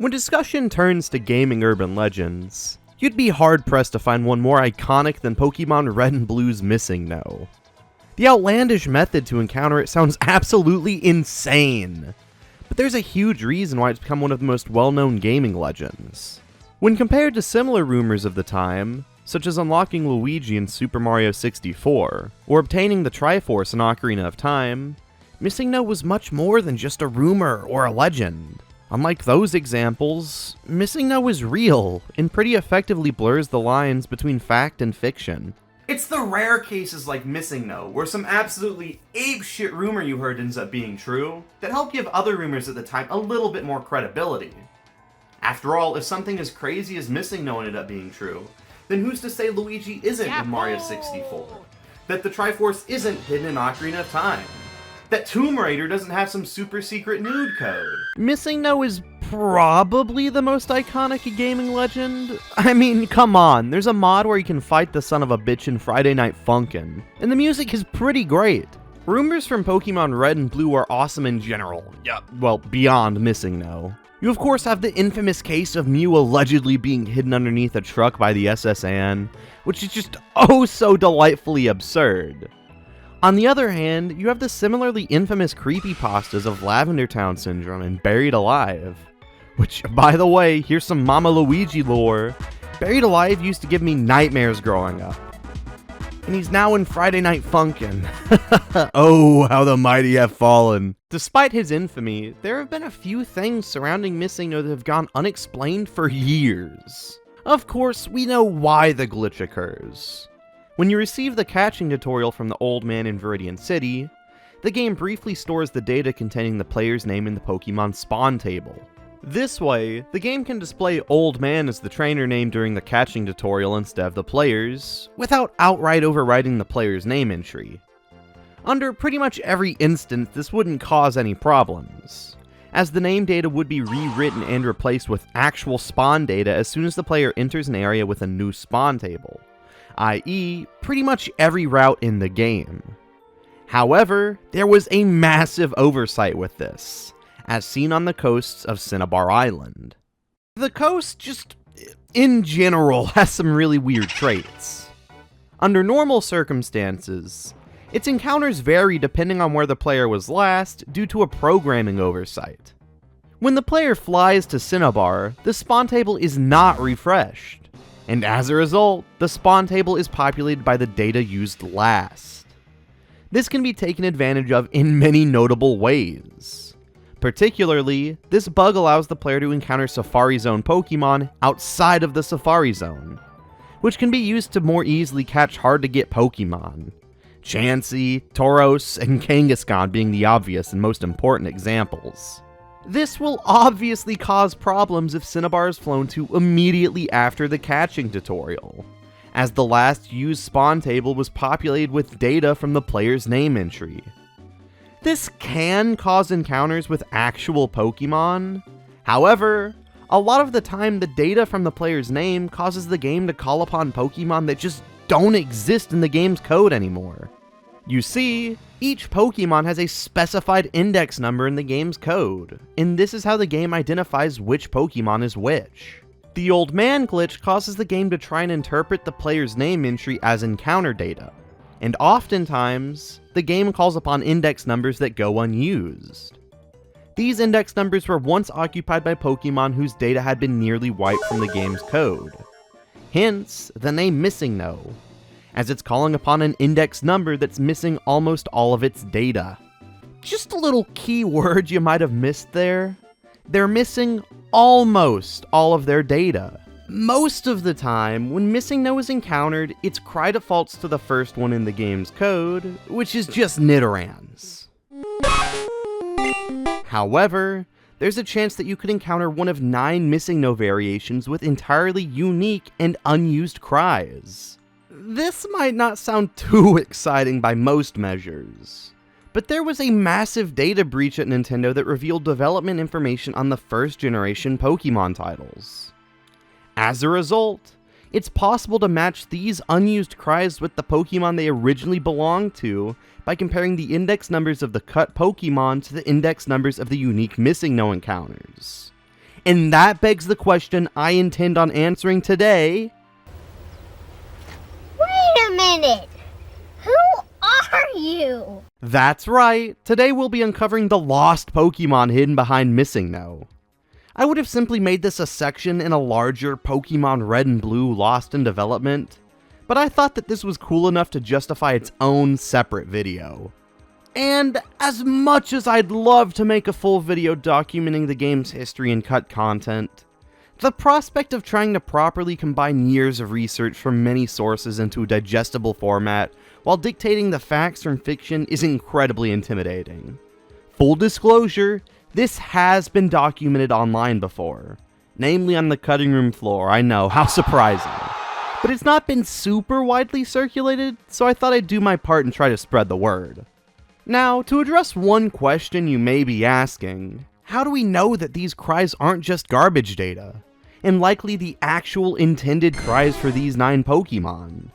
When discussion turns to gaming urban legends, you'd be hard-pressed to find one more iconic than Pokemon Red and Blue's Missingno. The outlandish method to encounter it sounds absolutely insane, but there's a huge reason why it's become one of the most well-known gaming legends. When compared to similar rumors of the time, such as unlocking Luigi in Super Mario 64, or obtaining the Triforce in Ocarina of Time, Missingno was much more than just a rumor or a legend. Unlike those examples, Missingno is real, and pretty effectively blurs the lines between fact and fiction. It's the rare cases like Missingno, where some absolutely apeshit rumor you heard ends up being true, that help give other rumors at the time a little bit more credibility. After all, if something as crazy as Missingno ended up being true, then who's to say Luigi isn't in Mario 64? That the Triforce isn't hidden in Ocarina of Time? That Tomb Raider doesn't have some super secret nude code? Missingno is probably the most iconic gaming legend. I mean, come on, there's a mod where you can fight the son of a bitch in Friday Night Funkin', and the music is pretty great. Rumors from Pokemon Red and Blue are awesome in general. Yeah, well, beyond Missingno. You of course have the infamous case of Mew allegedly being hidden underneath a truck by the SS Anne, which is just oh so delightfully absurd. On the other hand, you have the similarly infamous creepypastas of Lavender Town Syndrome and Buried Alive. Which, by the way, here's some Mama Luigi lore. Buried Alive used to give me nightmares growing up. And he's now in Friday Night Funkin'. Oh, how the mighty have fallen. Despite his infamy, there have been a few things surrounding Missingno that have gone unexplained for years. Of course, we know why the glitch occurs. When you receive the catching tutorial from the old man in Viridian City, the game briefly stores the data containing the player's name in the Pokemon spawn table. This way, the game can display Old Man as the trainer name during the catching tutorial instead of the player's, without outright overwriting the player's name entry. Under pretty much every instance, this wouldn't cause any problems, as the name data would be rewritten and replaced with actual spawn data as soon as the player enters an area with a new spawn table, i.e., pretty much every route in the game. However, there was a massive oversight with this, as seen on the coasts of Cinnabar Island. The coast just, in general, has some really weird traits. Under normal circumstances, its encounters vary depending on where the player was last due to a programming oversight. When the player flies to Cinnabar, the spawn table is not refreshed, and as a result, the spawn table is populated by the data used last. This can be taken advantage of in many notable ways. Particularly, this bug allows the player to encounter Safari Zone Pokemon outside of the Safari Zone, which can be used to more easily catch hard-to-get Pokemon. Chansey, Tauros, and Kangaskhan being the obvious and most important examples. This will obviously cause problems if Cinnabar is flown to immediately after the catching tutorial, as the last used spawn table was populated with data from the player's name entry. This can cause encounters with actual Pokemon. However, a lot of the time the data from the player's name causes the game to call upon Pokemon that just don't exist in the game's code anymore. You see, each Pokemon has a specified index number in the game's code, and this is how the game identifies which Pokemon is which. The Old Man glitch causes the game to try and interpret the player's name entry as encounter data, and oftentimes, the game calls upon index numbers that go unused. These index numbers were once occupied by Pokemon whose data had been nearly wiped from the game's code. Hence, the name Missingno, as it's calling upon an index number that's missing almost all of its data. Just a little key word you might have missed there. They're missing almost all of their data. Most of the time, when Missingno is encountered, its cry defaults to the first one in the game's code, which is just Nidorans. However, there's a chance that you could encounter one of 9 Missingno variations with entirely unique and unused cries. This might not sound too exciting by most measures, but there was a massive data breach at Nintendo that revealed development information on the first generation Pokemon titles. As a result, it's possible to match these unused cries with the Pokemon they originally belonged to by comparing the index numbers of the cut Pokemon to the index numbers of the unique Missingno encounters. And that begs the question I intend on answering today. Wait a minute! Who are you? That's right, today we'll be uncovering the lost Pokemon hidden behind Missingno. I would have simply made this a section in a larger Pokemon Red and Blue Lost in Development, but I thought that this was cool enough to justify its own separate video. And as much as I'd love to make a full video documenting the game's history and cut content, the prospect of trying to properly combine years of research from many sources into a digestible format while dictating the facts from fiction is incredibly intimidating. Full disclosure, this has been documented online before, namely on the cutting room floor. I know, how surprising. But it's not been super widely circulated, so I thought I'd do my part and try to spread the word. Now, to address one question you may be asking, how do we know that these cries aren't just garbage data, and likely the actual intended cries for these 9 Pokemon?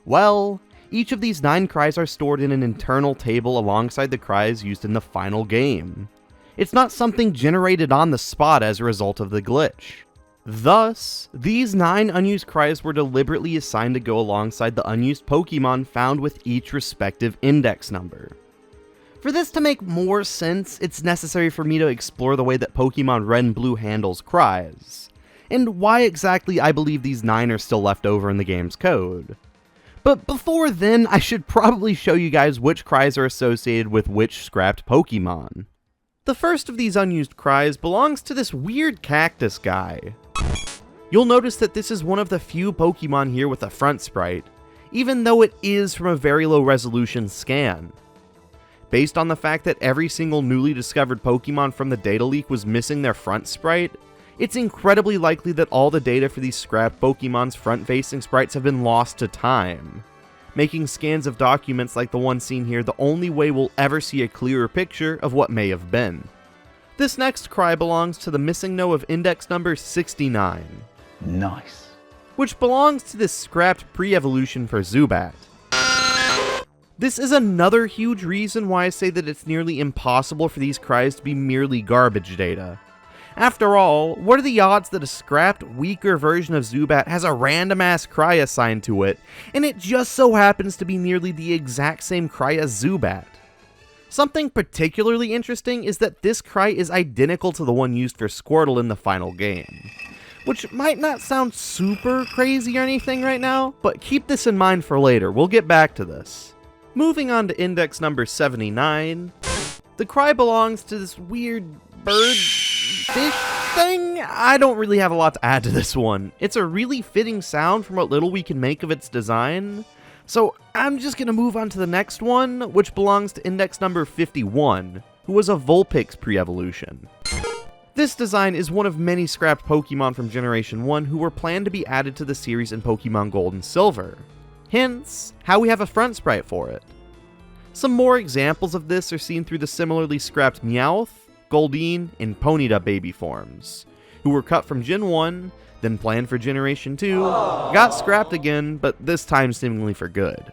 Well, each of these 9 cries are stored in an internal table alongside the cries used in the final game. It's not something generated on the spot as a result of the glitch. Thus, these 9 unused cries were deliberately assigned to go alongside the unused Pokemon found with each respective index number. For this to make more sense, it's necessary for me to explore the way that Pokemon Red and Blue handles cries, and why exactly I believe these 9 are still left over in the game's code. But before then, I should probably show you guys which cries are associated with which scrapped Pokemon. The first of these unused cries belongs to this weird cactus guy. You'll notice that this is one of the few Pokemon here with a front sprite, even though it is from a very low resolution scan. Based on the fact that every single newly discovered Pokemon from the data leak was missing their front sprite, it's incredibly likely that all the data for these scrapped Pokemon's front-facing sprites have been lost to time, making scans of documents like the one seen here the only way we'll ever see a clearer picture of what may have been. This next cry belongs to the Missingno of index number 69. Nice. Which belongs to this scrapped pre-evolution for Zubat. This is another huge reason why I say that it's nearly impossible for these cries to be merely garbage data. After all, what are the odds that a scrapped, weaker version of Zubat has a random-ass cry assigned to it, and it just so happens to be nearly the exact same cry as Zubat? Something particularly interesting is that this cry is identical to the one used for Squirtle in the final game. Which might not sound super crazy or anything right now, but keep this in mind for later, we'll get back to this. Moving on to index number 79, the cry belongs to this weird bird fish thing? I don't really have a lot to add to this one. It's a really fitting sound from what little we can make of its design, so I'm just gonna move on to the next one, which belongs to index number 51, who was a Vulpix pre-evolution. This design is one of many scrapped Pokemon from Generation 1 who were planned to be added to the series in Pokemon Gold and Silver. Hence, how we have a front sprite for it. Some more examples of this are seen through the similarly scrapped Meowth, Goldeen, and Ponyta baby forms, who were cut from Gen 1, then planned for Generation 2, got scrapped again, but this time seemingly for good.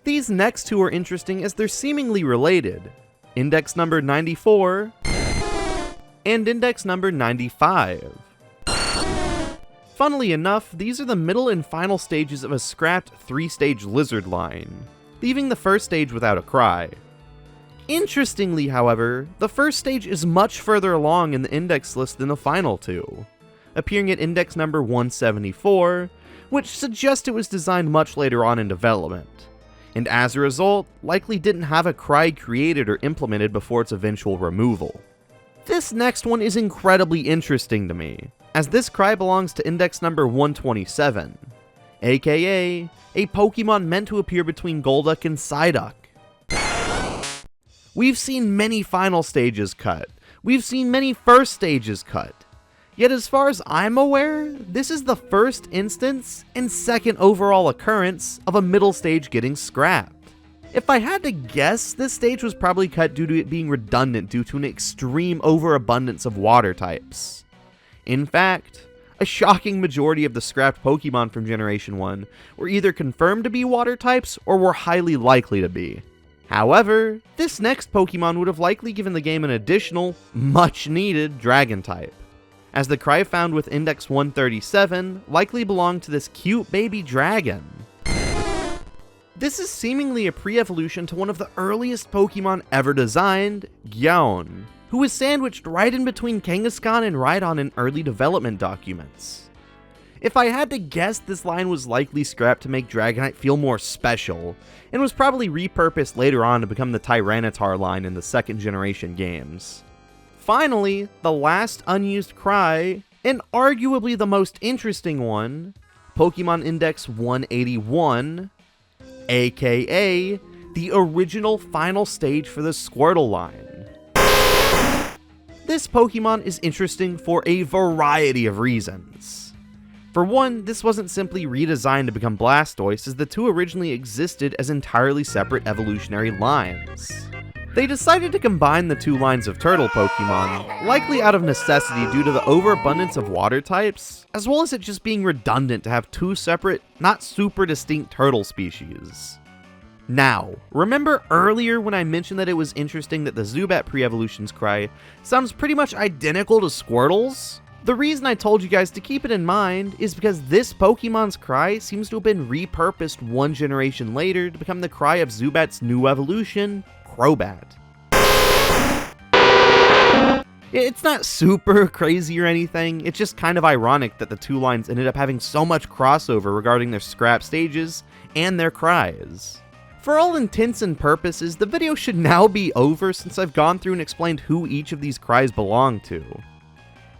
These next two are interesting as they're seemingly related. Index number 94 and index number 95. Funnily enough, these are the middle and final stages of a scrapped 3-stage lizard line, leaving the first stage without a cry. Interestingly, however, the first stage is much further along in the index list than the final two, appearing at index number 174, which suggests it was designed much later on in development, and as a result, likely didn't have a cry created or implemented before its eventual removal. This next one is incredibly interesting to me, as this cry belongs to index number 127, aka a Pokemon meant to appear between Golduck and Psyduck. We've seen many final stages cut, we've seen many first stages cut, yet as far as I'm aware, this is the first instance and second overall occurrence of a middle stage getting scrapped. If I had to guess, this stage was probably cut due to it being redundant due to an extreme overabundance of water types. In fact, a shocking majority of the scrapped Pokemon from Generation 1 were either confirmed to be water types or were highly likely to be. However, this next Pokemon would have likely given the game an additional, much needed Dragon type. as the cry found with index 137 likely belonged to this cute baby dragon. This is seemingly a pre-evolution to one of the earliest Pokemon ever designed, Gyaon, who was sandwiched right in between Kangaskhan and Rhydon in early development documents. If I had to guess, this line was likely scrapped to make Dragonite feel more special, and was probably repurposed later on to become the Tyranitar line in the second generation games. Finally, the last unused cry, and arguably the most interesting one, Pokemon Index 181, aka the original final stage for the Squirtle line. This Pokemon is interesting for a variety of reasons. For one, this wasn't simply redesigned to become Blastoise, as the two originally existed as entirely separate evolutionary lines. They decided to combine the two lines of turtle Pokemon, likely out of necessity due to the overabundance of water types, as well as it just being redundant to have two separate, not super distinct turtle species. Now, remember earlier when I mentioned that it was interesting that the Zubat pre-evolution's cry sounds pretty much identical to Squirtle's? The reason I told you guys to keep it in mind is because this Pokemon's cry seems to have been repurposed one generation later to become the cry of Zubat's new evolution, Crobat. It's not super crazy or anything, it's just kind of ironic that the two lines ended up having so much crossover regarding their scrap stages and their cries. For all intents and purposes, the video should now be over since I've gone through and explained who each of these cries belong to.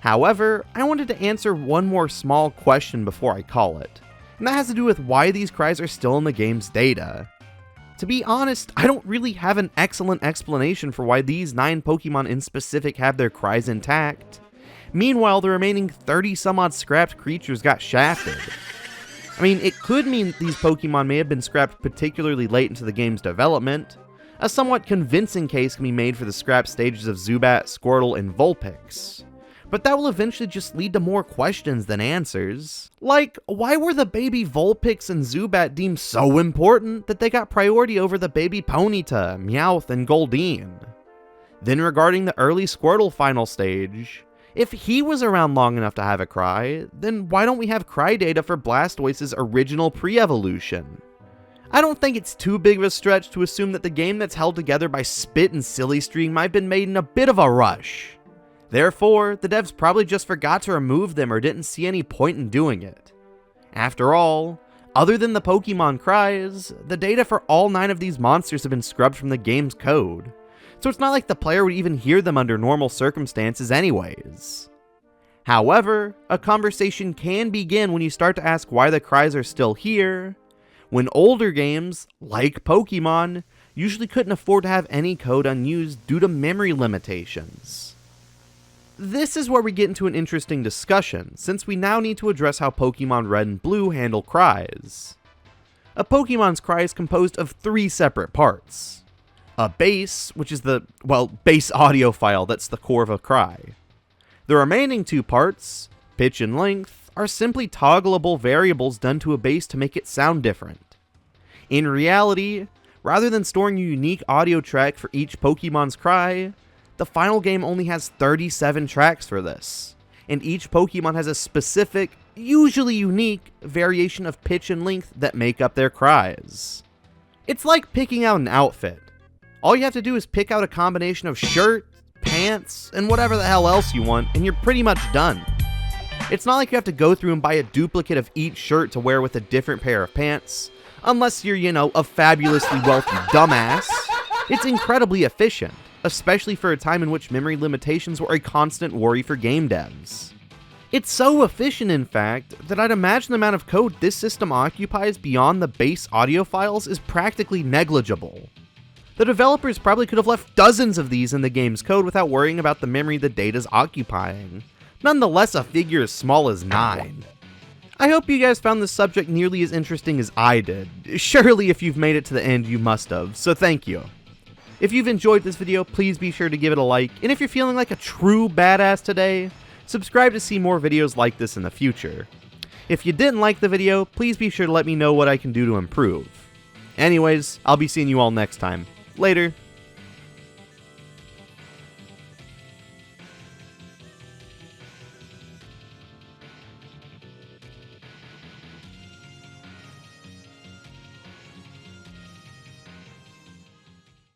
However, I wanted to answer one more small question before I call it, and that has to do with why these cries are still in the game's data. To be honest, I don't really have an excellent explanation for why these 9 Pokemon in specific have their cries intact. Meanwhile, the remaining 30 some odd scrapped creatures got shafted. I mean, it could mean that these Pokemon may have been scrapped particularly late into the game's development. A somewhat convincing case can be made for the scrap stages of Zubat, Squirtle, and Vulpix. But that will eventually just lead to more questions than answers. Like, why were the baby Vulpix and Zubat deemed so important that they got priority over the baby Ponyta, Meowth, and Goldeen? Then regarding the early Squirtle final stage, if he was around long enough to have a cry, then why don't we have cry data for Blastoise's original pre-evolution? I don't think it's too big of a stretch to assume that the game that's held together by Spit and Silly might have been made in a bit of a rush. Therefore, the devs probably just forgot to remove them or didn't see any point in doing it. After all, other than the Pokemon cries, the data for all 9 of these monsters have been scrubbed from the game's code, so it's not like the player would even hear them under normal circumstances anyways. However, a conversation can begin when you start to ask why the cries are still here, when older games, like Pokemon, usually couldn't afford to have any code unused due to memory limitations. This is where we get into an interesting discussion, since we now need to address how Pokemon Red and Blue handle cries. A Pokemon's cry is composed of 3 separate parts. A base, which is the, base audio file that's the core of a cry. The remaining 2 parts, pitch and length, are simply toggleable variables done to a base to make it sound different. In reality, rather than storing a unique audio track for each Pokemon's cry, the final game only has 37 tracks for this, and each Pokemon has a specific, usually unique, variation of pitch and length that make up their cries. It's like picking out an outfit. All you have to do is pick out a combination of shirt, pants, and whatever the hell else you want, and you're pretty much done. It's not like you have to go through and buy a duplicate of each shirt to wear with a different pair of pants, unless you're, a fabulously wealthy dumbass. It's incredibly efficient, especially for a time in which memory limitations were a constant worry for game devs. It's so efficient, in fact, that I'd imagine the amount of code this system occupies beyond the base audio files is practically negligible. The developers probably could have left dozens of these in the game's code without worrying about the memory the data's occupying. Nonetheless, a figure as small as 9. I hope you guys found this subject nearly as interesting as I did. Surely if you've made it to the end, you must have, so thank you. If you've enjoyed this video, please be sure to give it a like, and if you're feeling like a true badass today, subscribe to see more videos like this in the future. If you didn't like the video, please be sure to let me know what I can do to improve. Anyways, I'll be seeing you all next time. Later.